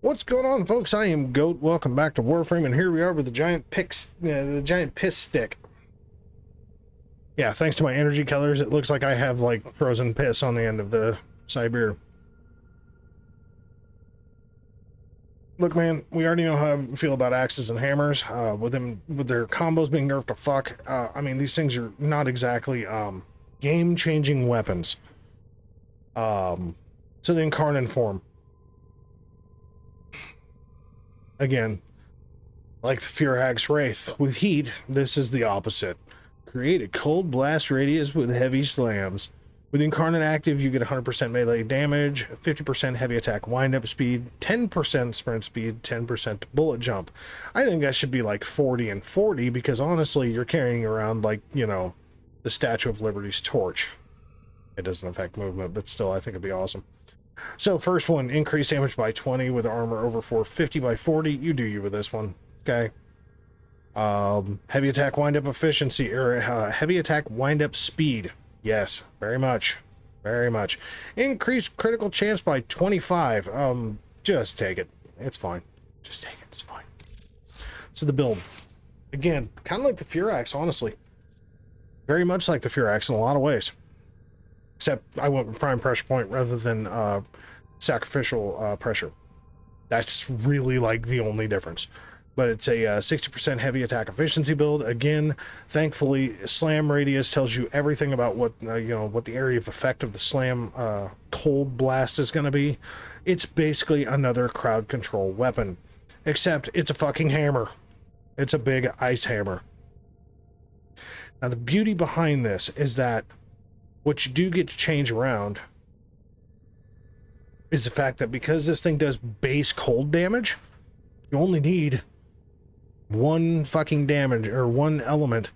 What's going on, folks? I am Goat. Welcome back to Warframe, and here we are with the giant piss stick. Yeah, thanks to my energy colors, it looks like I have like frozen piss on the end of the Sibear. Look, man, we already know how I feel about axes and hammers. With their combos being nerfed to fuck. I mean, these things are not exactly game-changing weapons. So the Incarnon form. Again, like the Furag's Wraith, with heat, this is the opposite. Create a cold blast radius with heavy slams. With Incarnon active, you get 100% melee damage, 50% heavy attack wind-up speed, 10% sprint speed, 10% bullet jump. I think that should be like 40 and 40, because honestly, you're carrying around, like, you know, the Statue of Liberty's torch. It doesn't affect movement, but still, I think it'd be awesome. So first one, increase damage by 20 with armor over 450 by 40. You do you with this one, okay? Heavy attack wind-up efficiency, or heavy wind-up wind-up speed. Yes, very much. Very much. Increase critical chance by 25. Just take it. It's fine. Just take it. It's fine. So the build. Again, kind of like the Furax, honestly. Very much like the Furax in a lot of ways. Except I went with prime pressure point rather than sacrificial pressure. That's really like the only difference. But it's a 60% heavy attack efficiency build. Again, thankfully, slam radius tells you everything about what what the area of effect of the slam cold blast is going to be. It's basically another crowd control weapon, except it's a fucking hammer. It's a big ice hammer. Now the beauty behind this is that what you do get to change around is the fact that because this thing does base cold damage, you only need one fucking damage or one element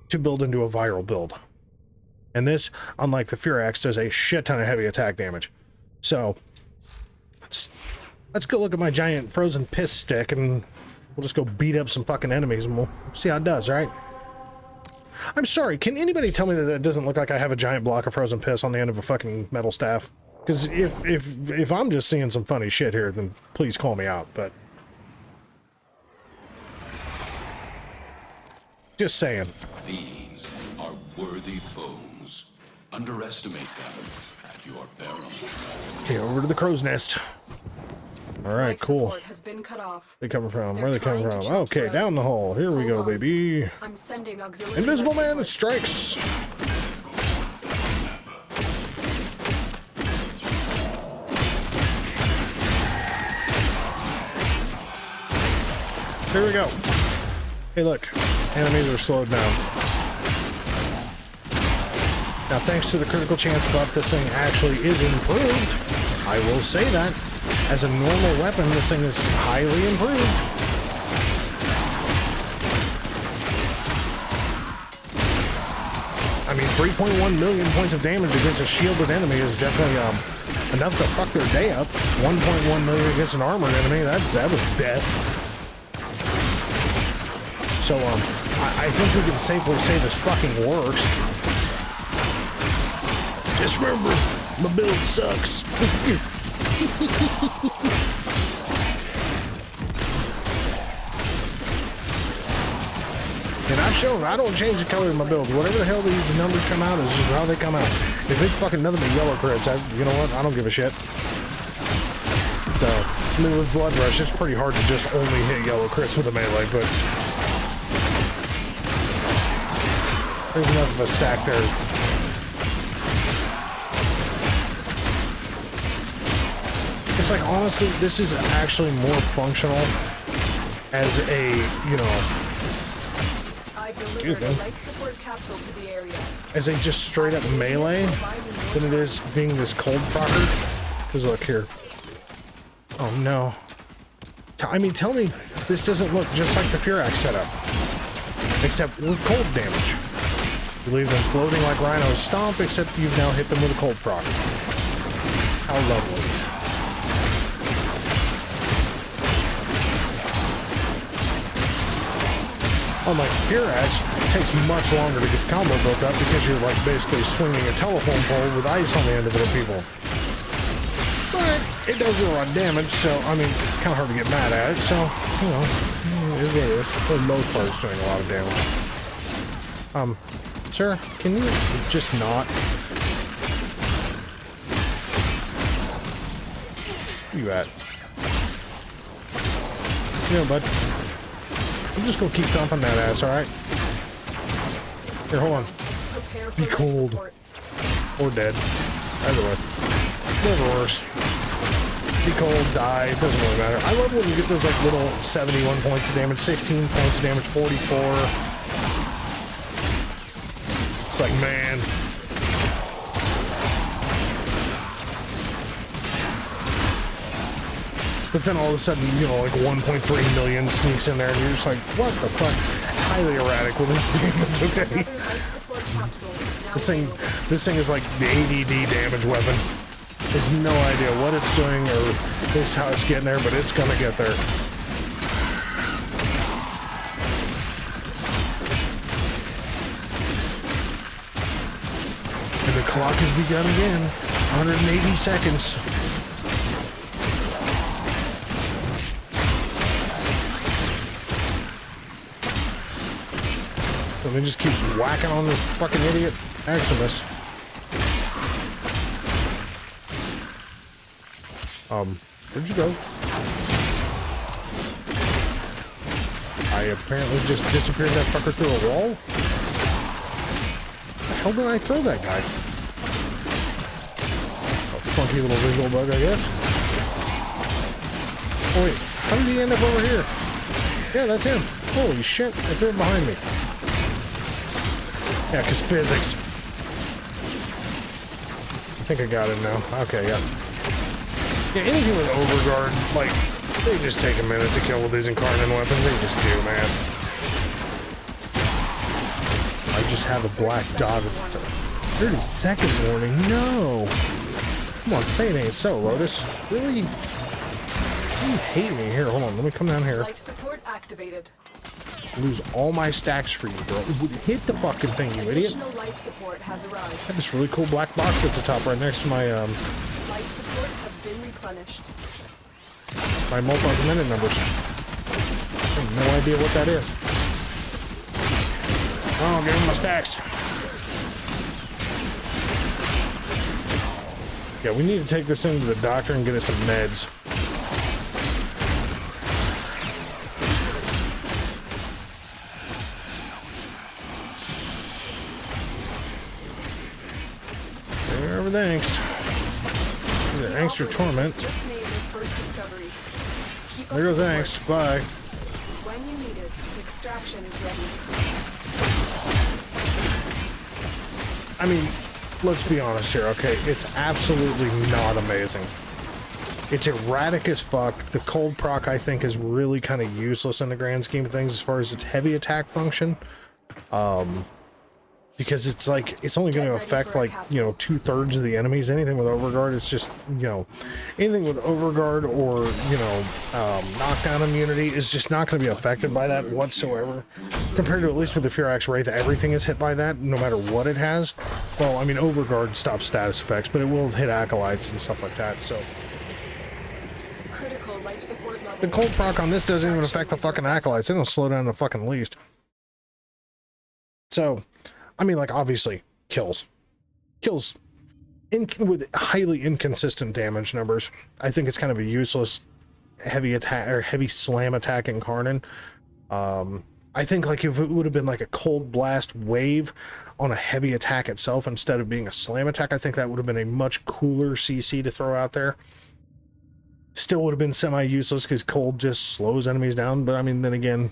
to build into a viral build. And this, unlike the Furax, does a shit ton of heavy attack damage. So let's go look at my giant frozen piss stick and we'll just go beat up some fucking enemies and we'll see how it does, right? I'm sorry, can anybody tell me that it doesn't look like I have a giant block of frozen piss on the end of a fucking metal staff? Because if I'm just seeing some funny shit here, then please call me out, but... just saying. These are worthy foes. Underestimate them at your peril. Okay, over to the crow's nest. Alright, cool. Has been cut off. They coming from? Where are they coming from? Okay, down the hall. Here we go, baby. I'm sending auxiliary. Invisible Man, it strikes. Here we go. Hey, look. Enemies are slowed down. Now, thanks to the critical chance buff, this thing actually is improved. I will say that. As a normal weapon, this thing is highly improved. I mean, 3.1 million points of damage against a shielded enemy is definitely enough to fuck their day up. 1.1 million against an armored enemy, that was death. So, I think we can safely say this fucking works. Just remember, my build sucks. And I've shown I don't change the color of my build. Whatever the hell these numbers come out is just how they come out. If it's fucking nothing but yellow crits, you know what? I don't give a shit. So, I mean, with Blood Rush, it's pretty hard to just only hit yellow crits with a melee, but there's enough of a stack there. It's like, honestly, this is actually more functional as a, you know, as a just straight up melee than it is being this cold procker. Because look here. Oh no. I mean, tell me this doesn't look just like the Furax setup. Except with cold damage. You leave them floating like Rhino's Stomp, except you've now hit them with a cold proc. How lovely. Unlike Furax, it takes much longer to get the combo built up because you're like basically swinging a telephone pole with ice on the end of it at people. But it does do a lot of damage, so, I mean, it's kind of hard to get mad at it, so, you know, it is what it is. For the most part, it's doing a lot of damage. Sir, can you just not? Where you at? You know, bud, I'm just gonna keep thumping that ass, alright? Here, hold on. Be cold. Or dead. Either way. Never worse. Be cold, die, it doesn't really matter. I love when you get those like little 71 points of damage, 16 points of damage, 44. It's like, man. But then all of a sudden, you know, like 1.3 million sneaks in there and you're just like, what the fuck? It's highly erratic with this damage, okay? This thing is like the ADD damage weapon. There's no idea what it's doing or just how it's getting there, but it's gonna get there. And the clock has begun again. 180 seconds. Let me just keep whacking on this fucking idiot Maximus. Where'd you go? I apparently just disappeared that fucker through a wall? The hell did I throw that guy? A funky little visual bug, I guess. Oh wait, how did he end up over here? Yeah, that's him. Holy shit, I threw him behind me. Yeah, because physics. I think I got it now. Okay, yeah. Yeah, anything with overguard, like, they just take a minute to kill with these Incarnon weapons. They just do, man. I just have a black dot. 30-second warning. No. Come on, say it ain't so, Lotus. Really? You hate me. Here, hold on. Let me come down here. Life support activated. Lose all my stacks for you, bro. Hit the fucking thing, you idiot. Additional life support has arrived. I have this really cool black box at the top right next to my, Life support has been replenished. my multi-minute numbers. I have no idea what that is. Oh, give me my stacks. Yeah, we need to take this thing to the doctor and get us some meds. There with angst. Either angst or torment. Just made their first discovery. Keep There goes angst. Bye. When you need it, extraction is ready. I mean, let's be honest here, okay? It's absolutely not amazing. It's erratic as fuck. The cold proc, I think, is really kind of useless in the grand scheme of things as far as its heavy attack function. Because it's like, it's only going to affect, like, you know, 2/3 of the enemies. Anything with overguard, it's just, you know, anything with overguard or, you know, knockdown immunity is just not going to be affected by that whatsoever. Compared to, at least with the Firax Wraith, everything is hit by that, no matter what it has. Well, I mean, overguard stops status effects, but it will hit acolytes and stuff like that, so. Critical life support level. The cold proc on this doesn't even affect the fucking acolytes. They don't slow down the fucking least. So, I mean, like, obviously, kills with highly inconsistent damage numbers. I think it's kind of a useless heavy attack or heavy slam attack Incarnon. I think, like, if it would have been like a cold blast wave on a heavy attack itself instead of being a slam attack, I think that would have been a much cooler CC to throw out there. Still would have been semi-useless because cold just slows enemies down, but I mean, then again,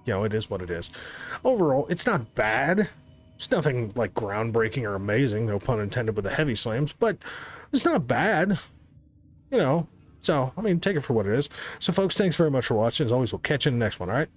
you know, it is what it is. Overall, it's not bad. It's nothing like groundbreaking or amazing, no pun intended with the heavy slams, but it's not bad, you know. So, I mean, take it for what it is. So, folks, thanks very much for watching. As always, we'll catch you in the next one, all right?